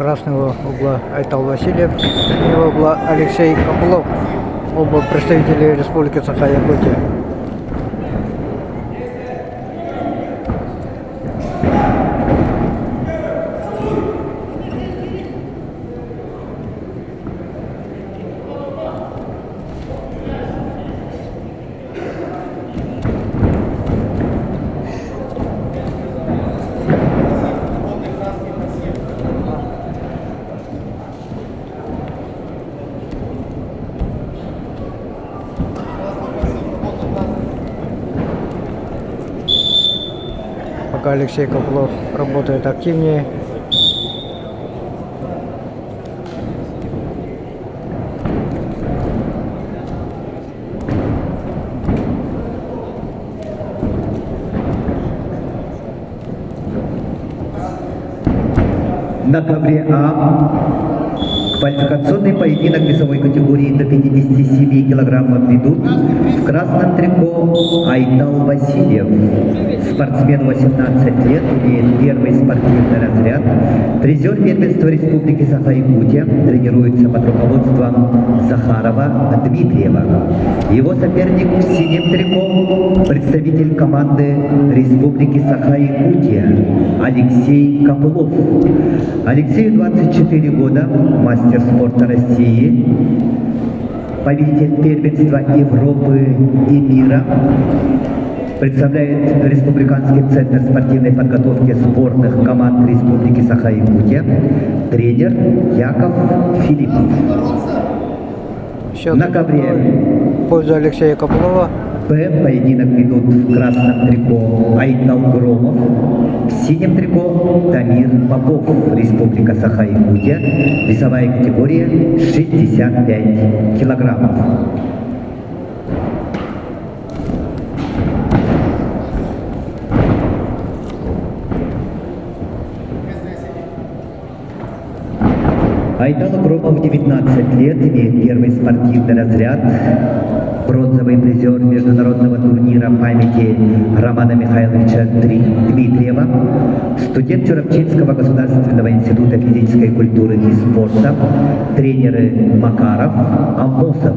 красного угла Айтал Васильев, синего угла Алексей Копылов. Оба представители Республики Саха-Якутия. Пока Алексей Копылов работает активнее. На ковре А квалификационный поединок весовой категории до 57 килограммов ведут в красном трико Айтал Васильев. Спортсмен 18 лет, имеет первый спортивный разряд, призер первенства Республики Саха-Якутия, тренируется под руководством Захарова Дмитриева. Его соперник в синем трико, представитель команды Республики Саха-Якутия Алексей Копылов. Алексею 24 года, мастер спорта России, победитель первенства Европы и мира, представляет Республиканский центр спортивной подготовки спортных команд Республики Саха-Якутия, тренер Яков Филиппов. Счет На ковре в пользу Алексея Копылова. Б поединок ведут в красном трико Айтал Громов, в синем трико Дамир Попов, Республика Саха-Якутия, весовая категория 65 килограммов. Айтал Громов 19 лет, имеет первый спортивный разряд, бронзовый призер международного турнира памяти Романа Михайловича Дмитриева, студент Чурапчинского государственного института физической культуры и спорта, тренеры Макаров, Амосов.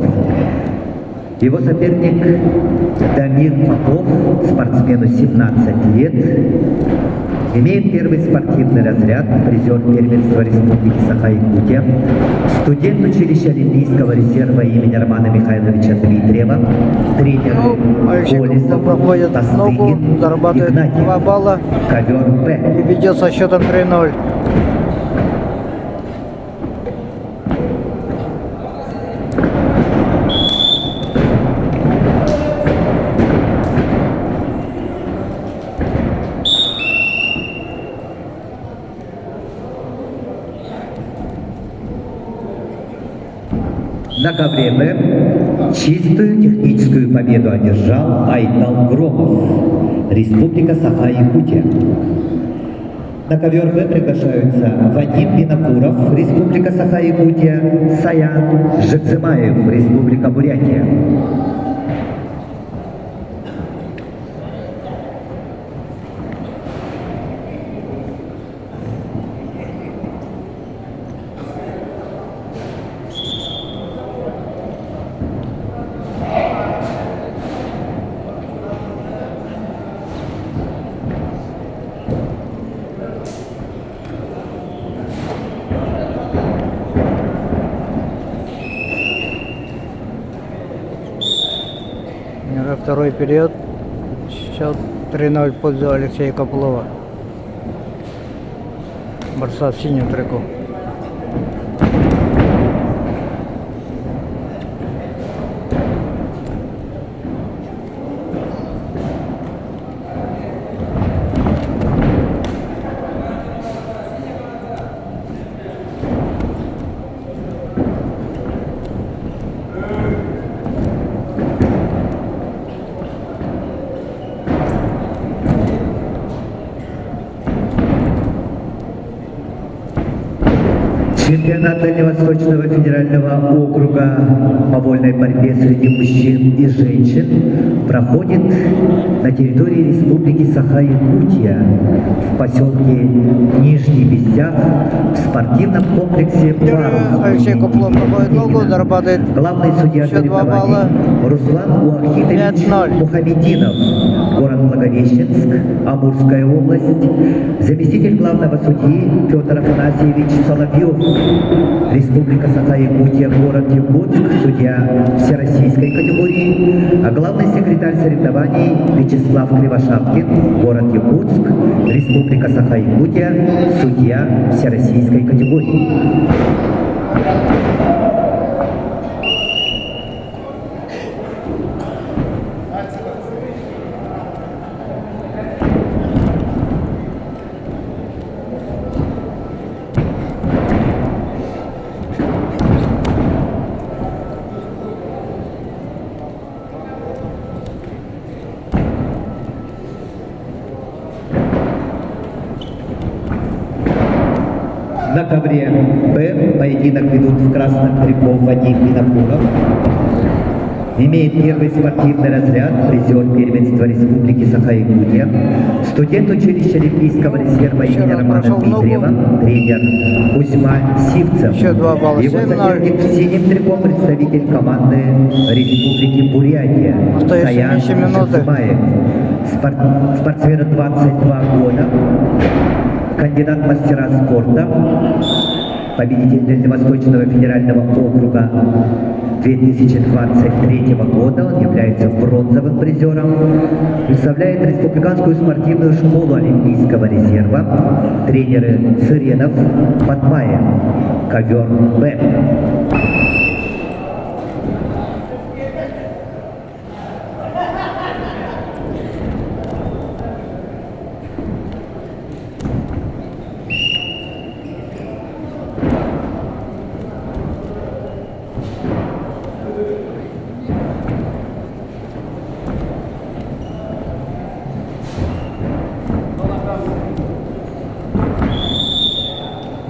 Его соперник Дамир Попов, спортсмену 17 лет, имеет первый спортивный разряд, призер первенства Республики Саха-Якутия, студент училища Олимпийского резерва имени Романа Михайловича Дмитриева, тренеры Колесов, Тастыгин, зарабатывает Игнатьев, 2 балла ковер Б. и ведет со счетом 3-0. На ковре Б чистую техническую победу одержал Айтал Громов, Республика Саха-Якутия. На ковер Б приглашаются Вадим Винокуров, Республика Саха-Якутия, Саян Жекзымаев, Республика Бурятия. Второй период. Счет 3-0 в пользу Алексея Копылова, борца в синем трико. Чемпионат Дальневосточного федерального округа по вольной борьбе среди мужчин и женщин проходит на территории Республики Саха-Якутия в поселке Нижний Бестяк в спортивном комплексе «Парус». Алексей Копылов проходит ногу, зарабатывает Главный судья еще 2 балла. соревнований Руслан Уахитович 5-0. Мухамединов, город Благовещенск, Амурская область. Заместитель главного судьи Петр Афанасьевич Соловьев, Республика Саха-Якутия, город Якутск, судья всероссийской категории. А главный секретарь соревнований Вячеслав Кривошапкин, город Якутск, Республика Саха-Якутия, судья всероссийской категории. На ковре Б поединок ведут в красных триков Вадим Винокуров. Имеет первый спортивный разряд, призер первенства Республики Саха-Якутия, студент училища Олимпийского резерва имени Романа Дмитриева, тренер Кузьма Сивцев. Еще 2 балла, Его 7-0. соперник в синем трико представитель команды Республики Бурятия Остается Саян меньше минуты. Шахмаев. Спортсмену 22 года, кандидат в мастера спорта, победитель Дальневосточного федерального округа 2023 года. Он является бронзовым призером. Представляет Республиканскую спортивную школу Олимпийского резерва. Тренеры Цыренов, Батмаев, ковер Б.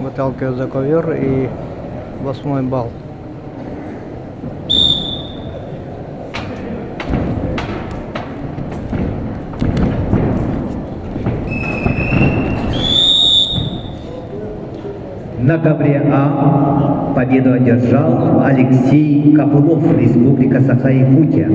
Выталкивает за ковер и 8 балл. На ковре А победу одержал Алексей Копылов, Республика Саха-Якутия.